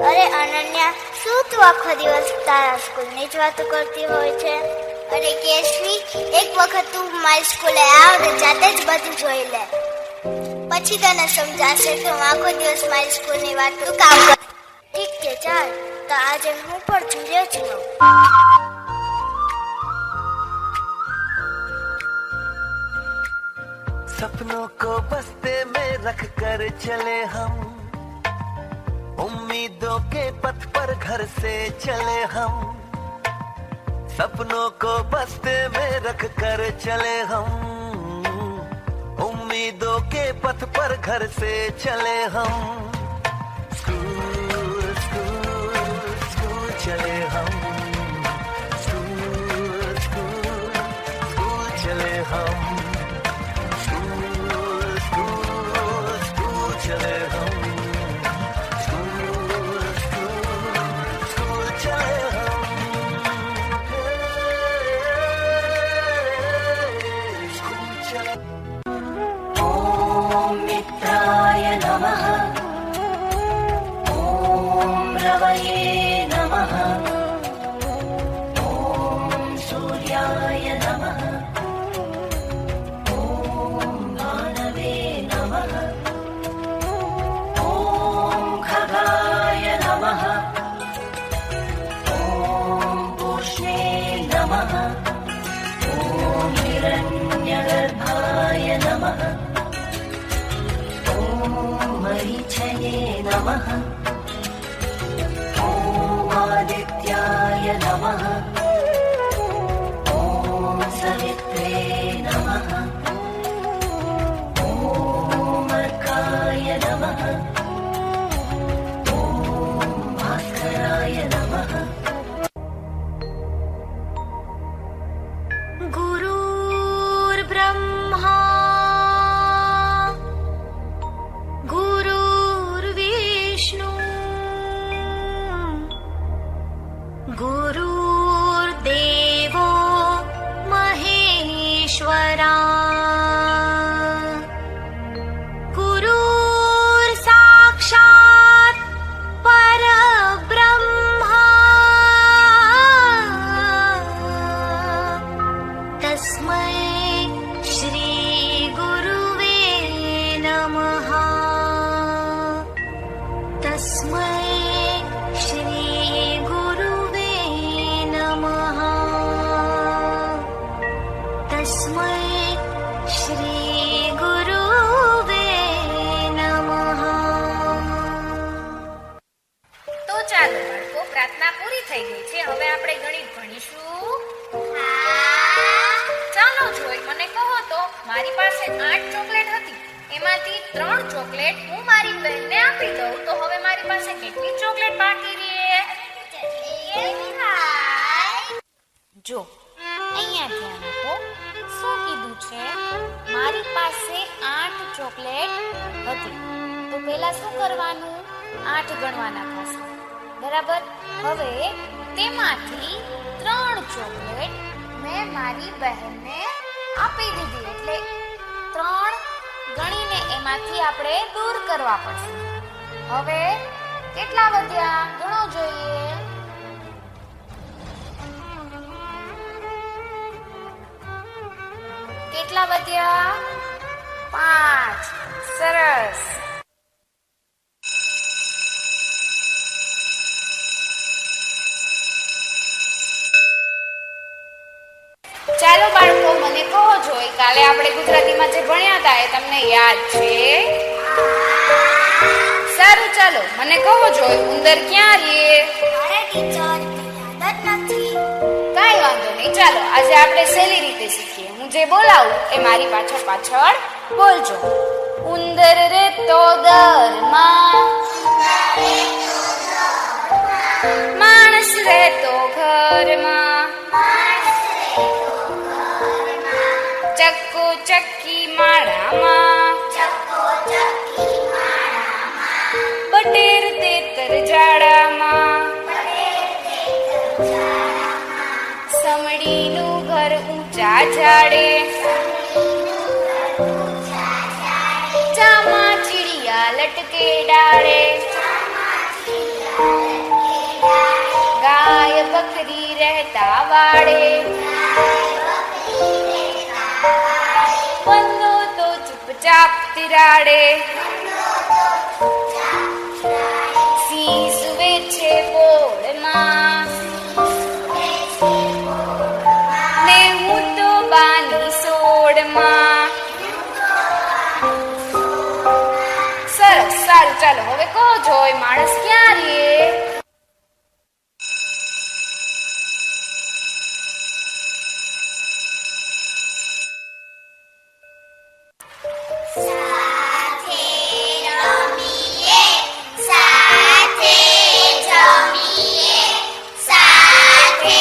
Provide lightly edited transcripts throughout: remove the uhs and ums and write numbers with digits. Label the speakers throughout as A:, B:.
A: અરે અનન્યા, શું તું આખો દિવસ તારા સ્કૂલની જ વાતો કરતી હોય છે? અરે કેશવી, એક વખત તું મારી સ્કૂલે આવ ને જાતે જ બધું જોઈ લે, પછી તને સમજાશે કે હું આખો દિવસ મારી સ્કૂલની વાતો કામ કરું. ઠીક છે, ચાલ તો આજે હું પણ જોઈએ છું.
B: सपनों को बस्ते में रख कर चले हम, उम्मीदों के पथ पर घर से चले हम. सपनों को बस्ते में रख कर चले हम, उम्मीदों के पथ पर घर से चले हम. स्कूल स्कूल स्कूल चले हम, स्कूल स्कूल स्कूल चले हम, चले हम, स्कूल स्कूल स्कूल चले हम, स्कूल चले.
C: ओम मित्राय नमः, ओम रवये नमः, ओम सूर्याय नमः, ओम भानवे नमः, नमः, ओम पूष्णे नमः, ओम हिरण्यगर्भाय नमः, ओम मरीचये नमः, ओम आदित्याय नमः, ओम सवित्रे नमः, ओम अर्काय नमः, नमः.
D: गुरुर्ब्रह्मा गुरुर्विष्णु गुरुर्देवो महेश्वरा
E: મારી પાસે 8 ચોકલેટ હતી, એમાંથી 3 ચોકલેટ હું મારી બહેનને આપી દઉં તો હવે મારી પાસે કેટલી ચોકલેટ બાકી રહે? જો અહીંયા ધ્યાન આપો, શું કીધું છે? મારી પાસે 8 ચોકલેટ હતી તો પહેલા શું કરવાનું? 8 ગણવાના થશે, બરાબર? હવે તેમાંથી 3 ચોકલેટ મેં મારી બહેનને આપી દીધી, એટલે 3 ગણીને એમાંથી આપણે દૂર કરવા પડશે. હવે કેટલા વધ્યા ગણો જોઈએ. કેટલા વધ્યા? 5. સરસ. ચાલો બાળકો, મને કહો જોઈ, કાલે આપણે ગુજરાતીમાં જે ભણ્યા હતા એ તમને યાદ છે? સારું, ચાલો મને કહો જોઈ, ઉંદર ક્યાં રહે?
A: અરે ટીચર, યાદ જ નથી.
E: કાંઈ વાંધો નહીં, ચાલો આજે આપણે સહેલી રીતે શીખીએ. હું જે બોલાવું એ મારી પાછળ પાછળ બોલજો. ઉંદર રહેતો દરમાં, માણસ રહેતો ઘરમાં, ચક્કો ચક્કી માળામાં, બટેર તેતર જાડામાં, સમડીનું ઘર ઊંચા ઝાડે, ચામાં ચીડિયા લટકે ડાળે, રહેતા વાડે, બંદો તો ચૂપચાપ તિરાડે, સિંહ સુવે છે પોળમાં, ને હું તો બાની સોડમાં. સરસ, સારું, ચાલો હવે કહો જોય માણસ ક્યાં રે?
A: સાથે રમીએ, સાથે જમીએ, સાથે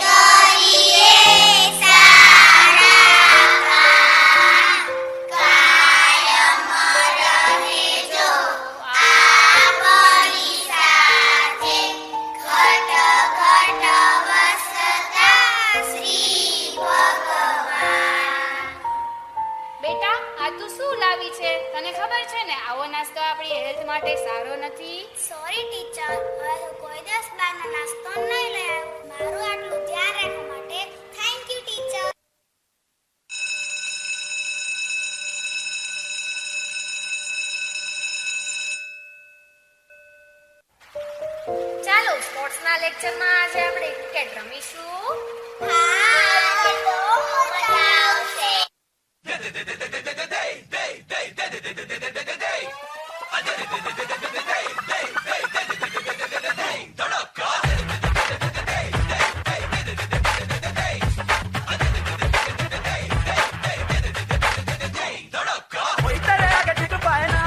A: કરીએ સારા કામ. કાયમ રહેજો આપણી સાથે, ઘટ ઘટ વસતા શ્રી ભગવાન.
E: બેટા, આ તું શું લાવી છે? તને ખબર છે ને આવો નાસ્તો આપણી હેલ્થ માટે સારો નથી.
A: સોરી ટીચર, હવે હું કોઈ દિવસ બહારનો નાસ્તો નહીં લઈ આવું. મારું આટલું ધ્યાન રાખવા માટે થેન્ક યુ ટીચર.
E: ચાલો, સ્પોર્ટ્સના લેક્ચરમાં આજે આપણે ક્રિકેટ રમીશું.
A: હા, તો મજા આવશે.
B: कोई तेरे आगे टिक पाए ना,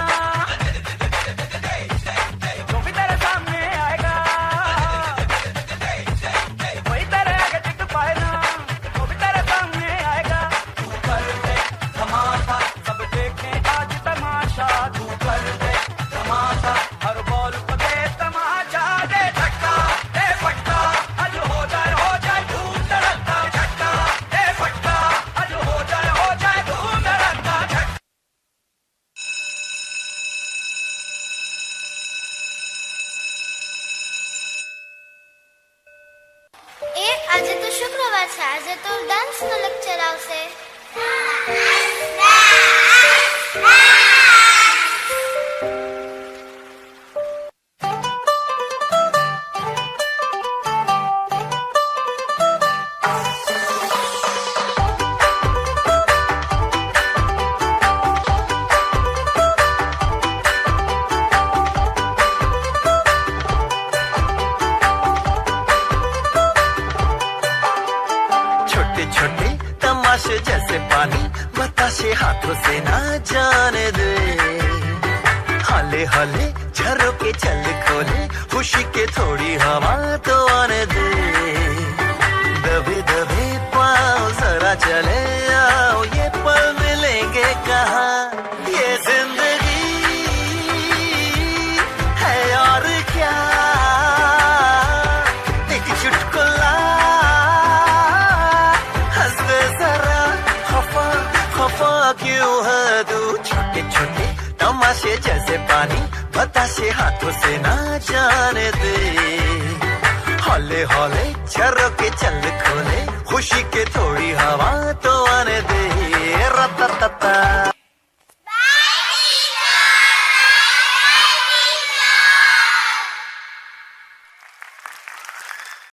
B: जो भी तेरे सामने आएगा. कोई तेरे आगे टिक पाए ना, जो भी तेरे सामने आएगा. तू कर दे धमाका, सब देखे आज तमाशा. तू कर दे धमाका, हर बॉल को दे तमाचा. दे धक्का, दे फटका, आज हो जाए धूम धड़का. झटका, दे फटका, आज हो जाए धूम धड़का.
A: એ આજે તો શુક્રવાર છે, આજે તો ડાન્સનો લેક્ચર આવશે.
B: छोटे छोटे तमाशे जैसे पानी बताशे हाथों से ना जाने दे. हाले हाले झरोके चल खोले, खुशी के थोड़ी हवा तो आने दे. दबे दबे पाँव जरा चले आओ, ये पल मिलेंगे कहाँ. ये जिंदगी है और क्या, एक चुटकुला हंस दे जरा. खफा खफा क्यों है तू. छोटे छोटे तमाशे जैसे पानी बताशे हाथों से ना जाने दे. हौले हौले झरोके चल खोले, खुशी के थोड़ी हवा